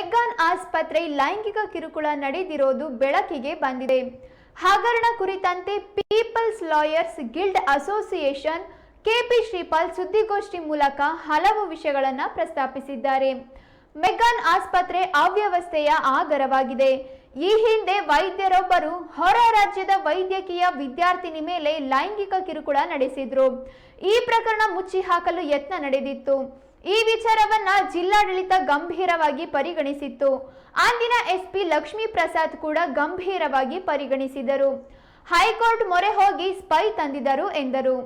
McGann ಆಸ್ಪತ್ರೆ ಲೈಂಗಿಕ ಕಿರುಕುಳ ನಡೆದಿರೋದು ಬೆಳಕಿಗೆ ಬಂದಿದೆ. ಹಗರಣ ಕುರಿತಂತೆ People's Lawyers Guild association KP Sripal ಸುದ್ದಿಗೋಷ್ಠಿ ಮೂಲಕ ಹಲವು ವಿಷಯಗಳನ್ನು ಪ್ರಸ್ತಾಪಿಸಿದ್ದಾರೆ. ಮೆಗ್ಗಾನ್ ಆಸ್ಪತ್ರೆ ಅವ್ಯವಸ್ಥೆಯ ಆಗರವಾಗಿದೆ. ಈ ಹಿಂದೆ ವೈದ್ಯರೊಬ್ಬರು ಹೊರ ರಾಜ್ಯದ ವೈದ್ಯಕೀಯ ವಿದ್ಯಾರ್ಥಿನಿ ಮೇಲೆ ಲೈಂಗಿಕ ಕಿರುಕುಳ ನಡೆಸಿದ್ರು. ಈ ಪ್ರಕರಣ ಮುಚ್ಚಿ ಹಾಕಲು ಯತ್ನ ನಡೆದಿತ್ತು. ಈ ವಿಚಾರವನ್ನ ಜಿಲ್ಲಾಡಳಿತ ಗಂಭೀರವಾಗಿ ಪರಿಗಣಿಸಿತ್ತು. ಅಂದಿನ ಎಸ್ಪಿ ಲಕ್ಷ್ಮೀ ಪ್ರಸಾದ್ ಕೂಡ ಗಂಭೀರವಾಗಿ ಪರಿಗಣಿಸಿದರು. ಹೈಕೋರ್ಟ್ ಮೊರೆ ಹೋಗಿ ಸ್ಪೈ ತಂದಿದರು ಎಂದರು.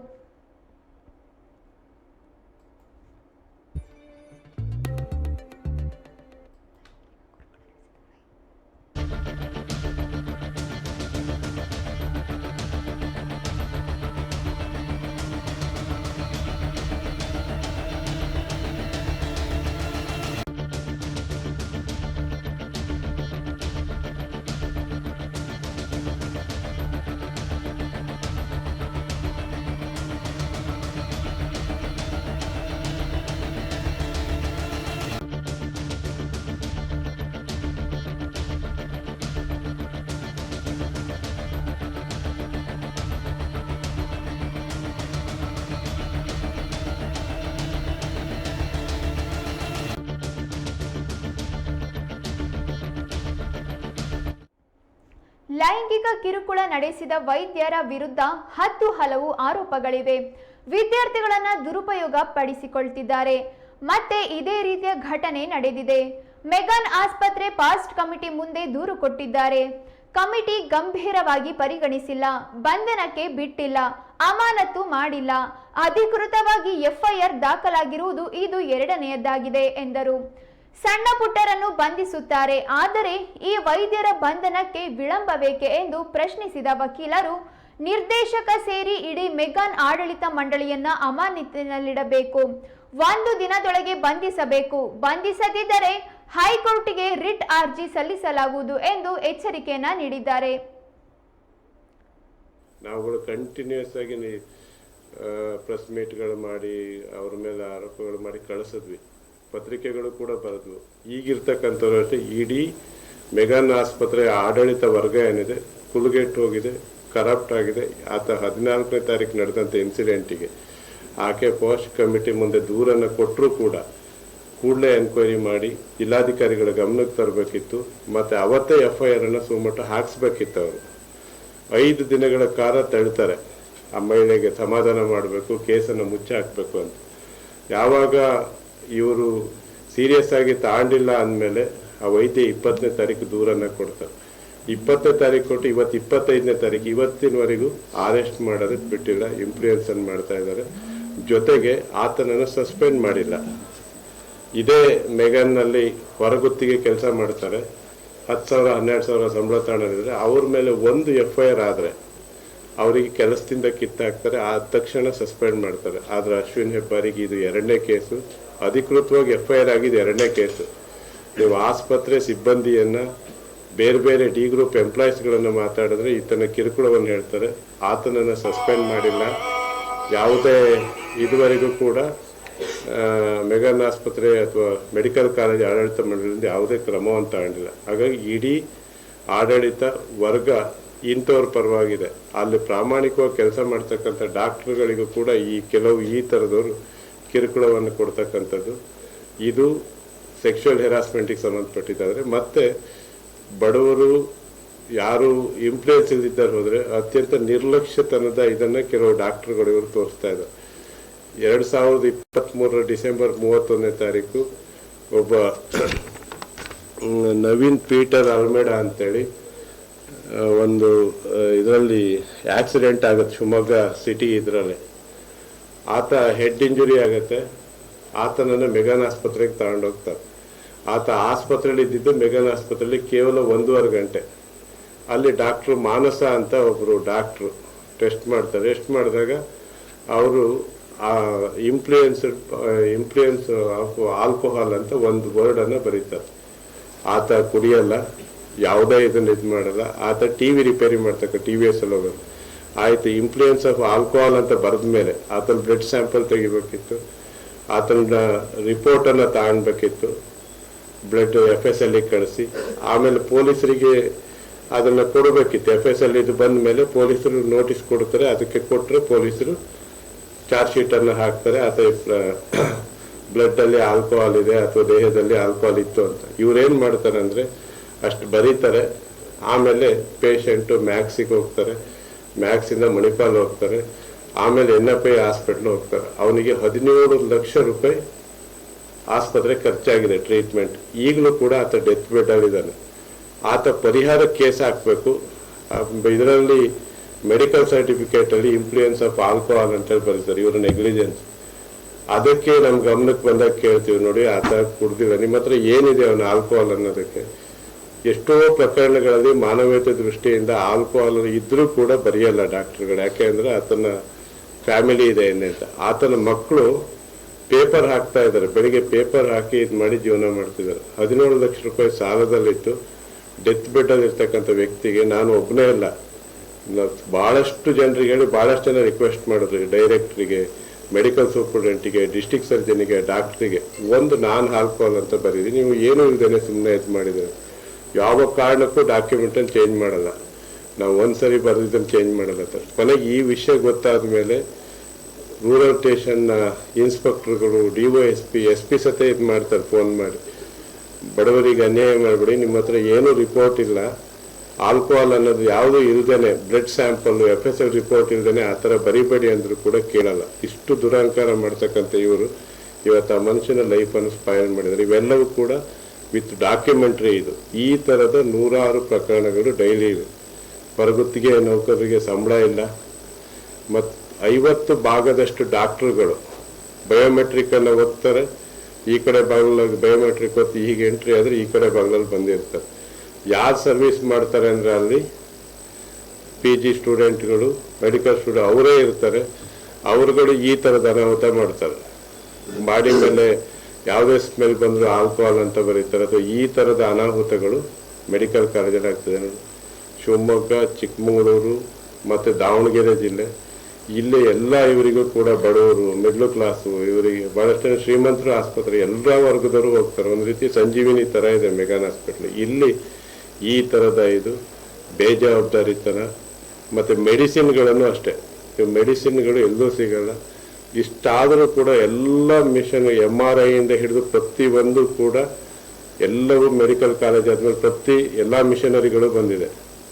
ಲೈಂಗಿಕ ಕಿರುಕುಳ ನಡೆಸಿದ ವೈದ್ಯರ ವಿರುದ್ಧ ಹಲವು ಆರೋಪಗಳಿವೆ. ವಿದ್ಯಾರ್ಥಿಗಳನ್ನ ದುರುಪಯೋಗ ಪಡಿಸಿಕೊಳ್ತಿದ್ದಾರೆ. ಮತ್ತೆ ಇದೇ ರೀತಿಯ ಘಟನೆ ನಡೆದಿದೆ. ಮೆಗ್ಗಾನ್ ಆಸ್ಪತ್ರೆ ಪಾಸ್ಟ್ ಕಮಿಟಿ ಮುಂದೆ ದೂರು ಕೊಟ್ಟಿದ್ದಾರೆ. ಕಮಿಟಿ ಗಂಭೀರವಾಗಿ ಪರಿಗಣಿಸಿಲ್ಲ, ಬಂಧನಕ್ಕೆ ಬಿಟ್ಟಿಲ್ಲ, ಅಮಾನತು ಮಾಡಿಲ್ಲ. ಅಧಿಕೃತವಾಗಿ ಎಫ್ಐಆರ್ ದಾಖಲಾಗಿರುವುದು ಇದು ಎರಡನೆಯದಾಗಿದೆ ಎಂದರು. ಸಣ್ಣ ಪುಟ್ಟರನ್ನು ಬಂಧಿಸುತ್ತಾರೆ, ಆದರೆ ಈ ವೈದ್ಯರ ಬಂಧನಕ್ಕೆ ವಿಳಂಬವೇಕೆ ಎಂದು ಪ್ರಶ್ನಿಸಿದ ವಕೀಲರು, ನಿರ್ದೇಶಕ ಸೇರಿ ಇಡೀ ಮೆಗ್ಗಾನ್ ಆಡಳಿತ ಮಂಡಳಿಯನ್ನ ಅಮಾನತಿನಲ್ಲಿಡಬೇಕು, 1 ದಿನದೊಳಗೆ ಬಂಧಿಸಬೇಕು, ಬಂಧಿಸದಿದ್ದರೆ ಹೈಕೋರ್ಟ್ಗೆ ರಿಟ್ ಅರ್ಜಿ ಸಲ್ಲಿಸಲಾಗುವುದು ಎಂದು ಎಚ್ಚರಿಕೆಯನ್ನ ನೀಡಿದ್ದಾರೆ. ನಾವುಗಳು ಕಂಟಿನ್ಯೂಸ್ ಆಗಿ ಪ್ರೆಸ್ ಮೀಟ್ಗಳು ಮಾಡಿ ಅವ್ರ ಮೇಲೆ ಆರೋಪಗಳು ಮಾಡಿ ಕಳಿಸಿದ್ವಿ. ಪತ್ರಿಕೆಗಳು ಕೂಡ ಬರೆದ್ವು. ಈಗಿರ್ತಕ್ಕಂಥವ್ರು ಇಡೀ ಮೆಗ್ಗಾನ್ ಆಸ್ಪತ್ರೆ ಆಡಳಿತ ವರ್ಗ ಏನಿದೆ ಕುಲುಗೆಟ್ಟು ಹೋಗಿದೆ, ಕರಪ್ಟ್ ಆಗಿದೆ. ಆತ 14ನೇ ತಾರೀಕು ನಡೆದಂಥ ಇನ್ಸಿಡೆಂಟಿಗೆ ಆಕೆ ಪೋಸ್ಟ್ ಕಮಿಟಿ ಮುಂದೆ ದೂರನ್ನು ಕೊಟ್ಟರೂ ಕೂಡ ಕೂಡಲೇ ಎನ್ಕ್ವೈರಿ ಮಾಡಿ ಜಿಲ್ಲಾಧಿಕಾರಿಗಳ ಗಮನಕ್ಕೆ ತರಬೇಕಿತ್ತು. ಮತ್ತು ಅವತ್ತೇ ಎಫ್ಐಆರ್ ಅನ್ನು ಸುಮಟ್ಟ ಹಾಕಿಸ್ಬೇಕಿತ್ತು. ಅವರು 5 ದಿನಗಳ ಕಾಲ ತಳ್ತಾರೆ ಆ ಮಹಿಳೆಗೆ ಸಮಾಧಾನ ಮಾಡಬೇಕು, ಕೇಸನ್ನು ಮುಚ್ಚಿ ಹಾಕಬೇಕು ಅಂತ. ಯಾವಾಗ ಇವರು ಸೀರಿಯಸ್ ಆಗಿ ತಾಂಡಿಲ್ಲ ಅಂದಮೇಲೆ ಆ ವೈದ್ಯ 20ನೇ ತಾರೀಕು ದೂರನ್ನು ಕೊಡ್ತಾರೆ. 20ನೇ ತಾರೀಕು ಕೊಟ್ಟು ಇವತ್ತು 25ನೇ ತಾರೀಕು ಇವತ್ತಿನವರೆಗೂ ಅರೆಸ್ಟ್ ಮಾಡೋದಕ್ಕೆ ಬಿಟ್ಟಿಲ್ಲ, ಇಂಪ್ಲೂಯೆನ್ಸನ್ ಮಾಡ್ತಾ ಇದ್ದಾರೆ. ಜೊತೆಗೆ ಆತನನ್ನು ಸಸ್ಪೆಂಡ್ ಮಾಡಿಲ್ಲ. ಇದೇ ಮೆಗ್ಗಾನ್ನಲ್ಲಿ ಹೊರಗುತ್ತಿಗೆ ಕೆಲಸ ಮಾಡ್ತಾರೆ, 10,000 12,000 ಸಂಬಳ ತಗೊಂಡಿದ್ರೆ ಅವ್ರ ಮೇಲೆ ಒಂದು ಎಫ್ಐಆರ್ ಆದರೆ ಅವರಿಗೆ ಕೆಲಸದಿಂದ ಕಿತ್ತಾಕ್ತಾರೆ, ಆ ತಕ್ಷಣ ಸಸ್ಪೆಂಡ್ ಮಾಡ್ತಾರೆ. ಆದರೆ ಅಶ್ವಿನ್ ಹೆಬ್ಬಾರಿಗೆ ಇದು 2ನೇ ಕೇಸು, ಅಧಿಕೃತವಾಗಿ ಎಫ್ಐಆರ್ ಆಗಿದೆ 2ನೇ ಕೇಸು. ನೀವು ಆಸ್ಪತ್ರೆ ಸಿಬ್ಬಂದಿಯನ್ನು ಬೇರೆ ಬೇರೆ ಡಿ ಗ್ರೂಪ್ ಎಂಪ್ಲಾಯೀಸ್ಗಳನ್ನು ಮಾತಾಡಿದ್ರೆ ಈತನ ಕಿರುಕುಳವನ್ನು ಹೇಳ್ತಾರೆ. ಆತನನ್ನು ಸಸ್ಪೆಂಡ್ ಮಾಡಿಲ್ಲ. ಯಾವುದೇ ಇದುವರೆಗೂ ಕೂಡ ಮೆಗ್ಗಾನ್ ಆಸ್ಪತ್ರೆ ಅಥವಾ ಮೆಡಿಕಲ್ ಕಾಲೇಜ್ ಆಡಳಿತ ಮಂಡಳಿಯಿಂದ ಯಾವುದೇ ಕ್ರಮವನ್ನು ತಗೊಂಡಿಲ್ಲ. ಹಾಗಾಗಿ ಇಡೀ ಆಡಳಿತ ವರ್ಗ ಇಂಥವ್ರ ಪರವಾಗಿದೆ. ಅಲ್ಲಿ ಪ್ರಾಮಾಣಿಕವಾಗಿ ಕೆಲಸ ಮಾಡ್ತಕ್ಕಂಥ ಡಾಕ್ಟ್ರುಗಳಿಗೂ ಕೂಡ ಈ ಥರದವರು ಕಿರುಕುಳವನ್ನು ಕೊಡ್ತಕ್ಕಂಥದ್ದು. ಇದು ಸೆಕ್ಷುವಲ್ ಹೆರಾಸ್ಮೆಂಟಿಗೆ ಸಂಬಂಧಪಟ್ಟಿದ್ದಾದರೆ ಮತ್ತೆ ಬಡವರು ಯಾರು ಇನ್ಫ್ಲೂಯೆನ್ಸ್ ಇಲ್ದಿದ್ದಾರೆ ಹೋದರೆ ಅತ್ಯಂತ ನಿರ್ಲಕ್ಷ್ಯತನದ ಇದನ್ನು ಕೆಲವು ಡಾಕ್ಟ್ರುಗಳು ಇವರು ತೋರಿಸ್ತಾ ಇದ್ದಾರೆ. 2023 ಡಿಸೆಂಬರ್ 31ನೇ ತಾರೀಕು ಒಬ್ಬ ನವೀನ್ ಪೀಟರ್ ಅಲ್ಮೇಡಾ ಅಂತೇಳಿ ಒಂದು ಇದರಲ್ಲಿ ಆಕ್ಸಿಡೆಂಟ್ ಆಗುತ್ತೆ ಶಿವಮೊಗ್ಗ ಸಿಟಿ ಇದರಲ್ಲಿ. ಆತ ಹೆಡ್ ಇಂಜುರಿ ಆಗುತ್ತೆ. ಆತನನ್ನು ಮೆಗ್ಗಾನ್ ಆಸ್ಪತ್ರೆಗೆ ತಗೊಂಡೋಗ್ತಾರೆ. ಆತ ಆಸ್ಪತ್ರೆಯಲ್ಲಿ ಇದ್ದಿದ್ದು ಮೆಗ್ಗಾನ್ ಆಸ್ಪತ್ರೆಯಲ್ಲಿ ಕೇವಲ 1.5 ಗಂಟೆ. ಅಲ್ಲಿ ಡಾಕ್ಟ್ರು ಮಾನಸ ಅಂತ ಒಬ್ಬರು ಡಾಕ್ಟ್ರು ಟೆಸ್ಟ್ ಮಾಡ್ತಾರೆ. ಟೆಸ್ಟ್ ಮಾಡಿದಾಗ ಅವರು ಇಂಪ್ಲೂಯೆನ್ಸ್ ಆಫ್ ಆಲ್ಕೋಹಾಲ್ ಅಂತ ಒಂದು ವರ್ಡನ್ನು ಬರೀತಾರೆ. ಆತ ಕುಡಿಯಲ್ಲ, ಯಾವುದೇ ಇದನ್ನು ಇದು ಮಾಡಲ್ಲ. ಆತ TV ರಿಪೇರಿ ಮಾಡ್ತಕ್ಕ TVS ಅಲ್ಲಿ ಹೋಗೋದು. ಆಯಿತು, ಇನ್ಫ್ಲೂಯೆನ್ಸ್ ಆಫ್ ಆಲ್ಕೋಹಾಲ್ ಅಂತ ಬರೆದ ಮೇಲೆ ಆತನ ಬ್ಲಡ್ ಸ್ಯಾಂಪಲ್ ತೆಗಿಬೇಕಿತ್ತು, ಆತನ ರಿಪೋರ್ಟನ್ನು ತಗೊಳ್ಬೇಕಿತ್ತು. ಬ್ಲಡ್ FSL ಕಳಿಸಿ, ಆಮೇಲೆ ಪೊಲೀಸರಿಗೆ ಅದನ್ನು ಕೊಡಬೇಕಿತ್ತು. FSL ಇದು ಬಂದ ಮೇಲೆ ಪೊಲೀಸರು ನೋಟಿಸ್ ಕೊಡ್ತಾರೆ, ಅದಕ್ಕೆ ಕೊಟ್ಟರೆ ಪೊಲೀಸರು ಚಾರ್ಜ್ ಶೀಟನ್ನು ಹಾಕ್ತಾರೆ. ಅಥವಾ ಬ್ಲಡ್ಡಲ್ಲಿ ಆಲ್ಕೋಹಾಲ್ ಇದೆ ಅಥವಾ ದೇಹದಲ್ಲಿ ಆಲ್ಕೋಹಾಲ್ ಇತ್ತು ಅಂತ. ಇವ್ರೇನು ಮಾಡ್ತಾರೆ ಅಂದರೆ ಅಷ್ಟು ಬರೀತಾರೆ, ಆಮೇಲೆ ಪೇಷಂಟು ಮ್ಯಾಕ್ಸಿಗೆ ಹೋಗ್ತಾರೆ, ಮ್ಯಾಕ್ಸಿಂದ ಮಣಿಪಾಲ್ ಹೋಗ್ತಾರೆ, ಆಮೇಲೆ NFI ಹಾಸ್ಪಿಟ್ಲ್ ಹೋಗ್ತಾರೆ. ಅವನಿಗೆ 17 ಲಕ್ಷ ರೂಪಾಯಿ ಆಸ್ಪತ್ರೆ ಖರ್ಚಾಗಿದೆ ಟ್ರೀಟ್ಮೆಂಟ್. ಈಗಲೂ ಕೂಡ ಆತ ಡೆತ್ ಬೆಡ್ಡಲ್ಲಿದ್ದಾನೆ. ಆತ ಪರಿಹಾರ ಕೇಸ್ ಹಾಕಬೇಕು. ಇದರಲ್ಲಿ ಮೆಡಿಕಲ್ ಸರ್ಟಿಫಿಕೇಟಲ್ಲಿ ಇನ್ಫ್ಲೂಯೆನ್ಸ್ ಆಫ್ ಆಲ್ಕೋಹಾಲ್ ಅಂತೇಳಿ ಬರೀತಾರೆ, ಇವರು ನೆಗ್ಲಿಜೆನ್ಸ್. ಅದಕ್ಕೆ ನಮ್ಮ ಗಮನಕ್ಕೆ ಬಂದಾಗ ಕೇಳ್ತೀವಿ, ನೋಡಿ ಆತ ಕುಡ್ದಿಲ್ಲ, ನಿಮ್ಮ ಹತ್ರ ಏನಿದೆ ಅವನು ಆಲ್ಕೋಹಾಲ್ ಅನ್ನೋದಕ್ಕೆ. ಎಷ್ಟೋ ಪ್ರಕರಣಗಳಲ್ಲಿ ಮಾನವೀಯತೆ ದೃಷ್ಟಿಯಿಂದ ಆಲ್ಕೋಹಾಲ್ ಇದ್ರೂ ಕೂಡ ಬರೆಯಲ್ಲ ಡಾಕ್ಟರ್ಗಳು. ಯಾಕೆ ಅಂದರೆ ಆತನ ಫ್ಯಾಮಿಲಿ ಇದೆ ಅಂತ. ಆತನ ಮಕ್ಕಳು ಪೇಪರ್ ಹಾಕ್ತಾ ಇದ್ದಾರೆ, ಬೆಳಿಗ್ಗೆ ಪೇಪರ್ ಹಾಕಿ ಇದು ಮಾಡಿ ಜೀವನ ಮಾಡ್ತಿದ್ದಾರೆ. 17 ಲಕ್ಷ ರೂಪಾಯಿ ಸಾಲದಲ್ಲಿತ್ತು ಡೆತ್ ಬೆಡ್ಡಲ್ಲಿ ಇರ್ತಕ್ಕಂಥ ವ್ಯಕ್ತಿಗೆ ನಾನು ಒಬ್ಬನೇ ಅಲ್ಲ, ಭಾಳಷ್ಟು ಜನರಿಗೆ ಹೇಳಿ ಭಾಳಷ್ಟು ಜನ ರಿಕ್ವೆಸ್ಟ್ ಮಾಡಿದ್ರು, ಡೈರೆಕ್ಟ್ರಿಗೆ, ಮೆಡಿಕಲ್ ಸೂಪರ್ಡೆಂಟಿಗೆ, ಡಿಸ್ಟಿಕ್ ಸರ್ಜನಿಗೆ, ಡಾಕ್ಟ್ರಿಗೆ, ಒಂದು ನಾನ್ ಆಲ್ಕೋಹಾಲ್ ಅಂತ ಬರೀರಿ, ನೀವು ಏನೂ ಇಲ್ದೇನೆ ಸುಮ್ಮನೆ ಇದು ಮಾಡಿದ್ದಾರೆ. ಯಾವ ಕಾರಣಕ್ಕೂ ಡಾಕ್ಯುಮೆಂಟನ್ನು ಚೇಂಜ್ ಮಾಡಲ್ಲ, ನಾವು ಒಂದ್ಸರಿ ಬರೆದಿದ್ದನ್ನು ಚೇಂಜ್ ಮಾಡಲ್ಲ ಸರ್. ಕೊನೆಗೆ ಈ ವಿಷಯ ಗೊತ್ತಾದ ಮೇಲೆ ರೂರಲ್ ಸ್ಟೇಷನ್ನ ಇನ್ಸ್ಪೆಕ್ಟರ್ಗಳು, DOSP, SP ಸತೆ ಇದು ಮಾಡ್ತಾರೆ, ಫೋನ್ ಮಾಡಿ, ಬಡವರಿಗೆ ಅನ್ಯಾಯ ಮಾಡಿಬಿಡಿ, ನಿಮ್ಮ ಹತ್ರ ಏನೂ ರಿಪೋರ್ಟ್ ಇಲ್ಲ, ಆಲ್ಕೋಹಾಲ್ ಅನ್ನೋದು ಯಾವುದೂ ಇಲ್ದೇನೆ, ಬ್ಲಡ್ ಸ್ಯಾಂಪಲ್ FSL ರಿಪೋರ್ಟ್ ಇಲ್ದೇನೆ ಆ ಥರ ಬರಿಬೇಡಿ ಅಂದರೂ ಕೂಡ ಕೇಳಲ್ಲ. ಇಷ್ಟು ದುರಹಂಕಾರ ಮಾಡ್ತಕ್ಕಂಥ ಇವರು ಇವತ್ತು ಆ ಮನುಷ್ಯನ ಲೈಫನ್ನು ಸ್ಪಾಯ್ಲ್ ಮಾಡಿದ್ದಾರೆ. ಇವೆಲ್ಲವೂ ಕೂಡ ವಿತ್ ಡಾಕ್ಯುಮೆಂಟ್ರಿ. ಇದು ಈ ಥರದ 100 ಪ್ರಕರಣಗಳು ಡೈಲಿ ಇವೆ. ಹೊರಗುತ್ತಿಗೆ ನೌಕರರಿಗೆ ಸಂಬಳ ಇಲ್ಲ, ಮತ್ತು 50 ಭಾಗದಷ್ಟು ಡಾಕ್ಟ್ರುಗಳು ಬಯೋಮೆಟ್ರಿಕನ್ನು ಓದ್ತಾರೆ, ಈ ಕಡೆ ಬಾಗಿಲಾಗಿ ಬಯೋಮೆಟ್ರಿಕ್ ಹೊತ್ತು ಹೀಗೆ ಎಂಟ್ರಿ ಆದರೆ ಈ ಕಡೆ ಬಾಗಿಲಲ್ಲಿ ಬಂದಿರ್ತಾರೆ. ಯಾರು ಸರ್ವಿಸ್ ಮಾಡ್ತಾರೆ ಅಂದರೆ ಅಲ್ಲಿ PG ಸ್ಟೂಡೆಂಟ್ಗಳು, ಮೆಡಿಕಲ್ ಸ್ಟೂಡೆಂಟ್ ಅವರೇ ಇರ್ತಾರೆ. ಅವರುಗಳು ಈ ಥರದ ಅನಾಹುತ ಮಾಡ್ತಾರೆ. ಬಾಡಿ ಮೇಲೆ ಯಾವುದೇ ಸ್ಮೆಲ್ ಬಂದರೂ ಆಲ್ಕೋಹಾಲ್ ಅಂತ ಬರೀತಾರೆ. ಅಥವಾ ಈ ಥರದ ಅನಾಹುತಗಳು ಮೆಡಿಕಲ್ ಕಾಲೇಜಲ್ಲಿ ಆಗ್ತದೆ. ಶಿವಮೊಗ್ಗ, ಚಿಕ್ಕಮಗಳೂರು ಮತ್ತು ದಾವಣಗೆರೆ ಜಿಲ್ಲೆ, ಇಲ್ಲಿ ಎಲ್ಲ ಇವರಿಗೂ ಕೂಡ ಬಡವರು, ಮಿಡ್ಲ್ ಕ್ಲಾಸು, ಇವರಿಗೆ ಭಾಳಷ್ಟು ಜನ ಶ್ರೀಮಂತರು ಆಸ್ಪತ್ರೆ, ಎಲ್ಲ ವರ್ಗದವರು ಹೋಗ್ತಾರೆ. ಒಂದು ರೀತಿ ಸಂಜೀವಿನಿ ಥರ ಇದೆ ಮೆಗಾನ್ ಹಾಸ್ಪಿಟ್ಲ್. ಇಲ್ಲಿ ಈ ಥರದ ಇದು ಬೇಜವಾಬ್ದಾರಿತನ. ಮತ್ತು ಮೆಡಿಸಿನ್ಗಳನ್ನು ಅಷ್ಟೇ, ಇವು ಮೆಡಿಸಿನ್ಗಳು ಎಲ್ಲೂ ಸಿಗಲ್ಲ. ಇಷ್ಟಾದರೂ ಕೂಡ ಎಲ್ಲ ಮಿಷನ್, MRI ಇಂದ ಹಿಡಿದು ಪ್ರತಿಯೊಂದು ಕೂಡ ಎಲ್ಲವೂ ಮೆಡಿಕಲ್ ಕಾಲೇಜ್ ಆದಮೇಲೆ ಎಲ್ಲ ಮಿಷನರಿಗಳು ಬಂದಿದೆ.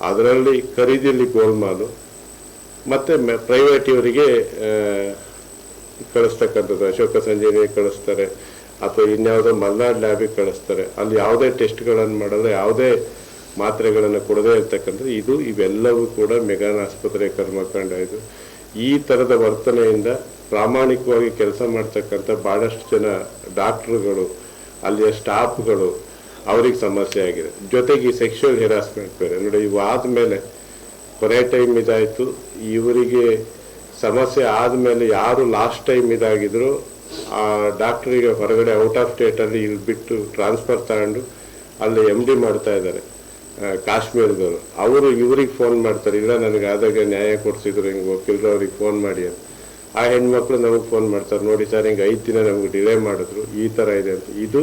ಅದರಲ್ಲಿ ಖರೀದಿಯಲ್ಲಿ ಗೋಲ್ಮಾಲು. ಮತ್ತು ಪ್ರೈವೇಟ್ ಇವರಿಗೆ ಕಳಿಸ್ತಕ್ಕಂಥದ್ದು, ಅಶೋಕ ಸಂಜೀವಿನಿ ಕಳಿಸ್ತಾರೆ, ಅಥವಾ ಇನ್ಯಾವುದೋ ಮಲ್ನಾಡ್ ಲ್ಯಾಬಿಗೆ ಕಳಿಸ್ತಾರೆ. ಅಲ್ಲಿ ಯಾವುದೇ ಟೆಸ್ಟ್ಗಳನ್ನು ಮಾಡಲ್ಲ, ಯಾವುದೇ ಮಾತ್ರೆಗಳನ್ನು ಕೊಡದೇ ಇರ್ತಕ್ಕಂಥದ್ದು. ಇವೆಲ್ಲವೂ ಕೂಡ ಮೆಗಾನ್ ಆಸ್ಪತ್ರೆ ಕರ್ಮಕಾಂಡ. ಇದು ಈ ಥರದ ವರ್ತನೆಯಿಂದ ಪ್ರಾಮಾಣಿಕವಾಗಿ ಕೆಲಸ ಮಾಡ್ತಕ್ಕಂಥ ಭಾಳಷ್ಟು ಜನ ಡಾಕ್ಟ್ರುಗಳು, ಅಲ್ಲಿಯ ಸ್ಟಾಫ್ಗಳು, ಅವ್ರಿಗೆ ಸಮಸ್ಯೆ ಆಗಿದೆ. ಜೊತೆಗೆ ಈ ಸೆಕ್ಷುವಲ್ ಹೆರಾಸ್ಮೆಂಟ್ ಬೇರೆ ನೋಡಿ. ಇವು ಆದಮೇಲೆ ಕೊನೆ ಟೈಮ್ ಇದಾಯಿತು, ಇವರಿಗೆ ಸಮಸ್ಯೆ ಆದಮೇಲೆ ಯಾರು ಲಾಸ್ಟ್ ಟೈಮ್ ಇದಾಗಿದ್ರು ಆ ಡಾಕ್ಟ್ರಿಗೆ ಹೊರಗಡೆ ಔಟ್ ಆಫ್ ಸ್ಟೇಟಲ್ಲಿ ಇಲ್ಲಿ ಬಿಟ್ಟು ಟ್ರಾನ್ಸ್ಫರ್ ತಗೊಂಡು ಅಲ್ಲಿ MD ಮಾಡ್ತಾ ಇದ್ದಾರೆ ಕಾಶ್ಮೀರದವರು. ಅವರು ಇವ್ರಿಗೆ ಫೋನ್ ಮಾಡ್ತಾರೆ, ಇಲ್ಲ ನನಗೆ ಆದಾಗ ನ್ಯಾಯ ಕೊಡಿಸಿದ್ರು ಹಿಂಗೆ ವಕೀಲರು, ಅವ್ರಿಗೆ ಫೋನ್ ಮಾಡಿ ಅಂತ. ಆ ಹೆಣ್ಮಕ್ಳು ನಮಗೆ ಫೋನ್ ಮಾಡ್ತಾರೆ, ನೋಡಿ ಸರ್ ಹಿಂಗೆ 5 ದಿನ ನಮಗೆ ಡಿಲೇ ಮಾಡಿದ್ರು, ಈ ಥರ ಇದೆ ಅಂತ. ಇದು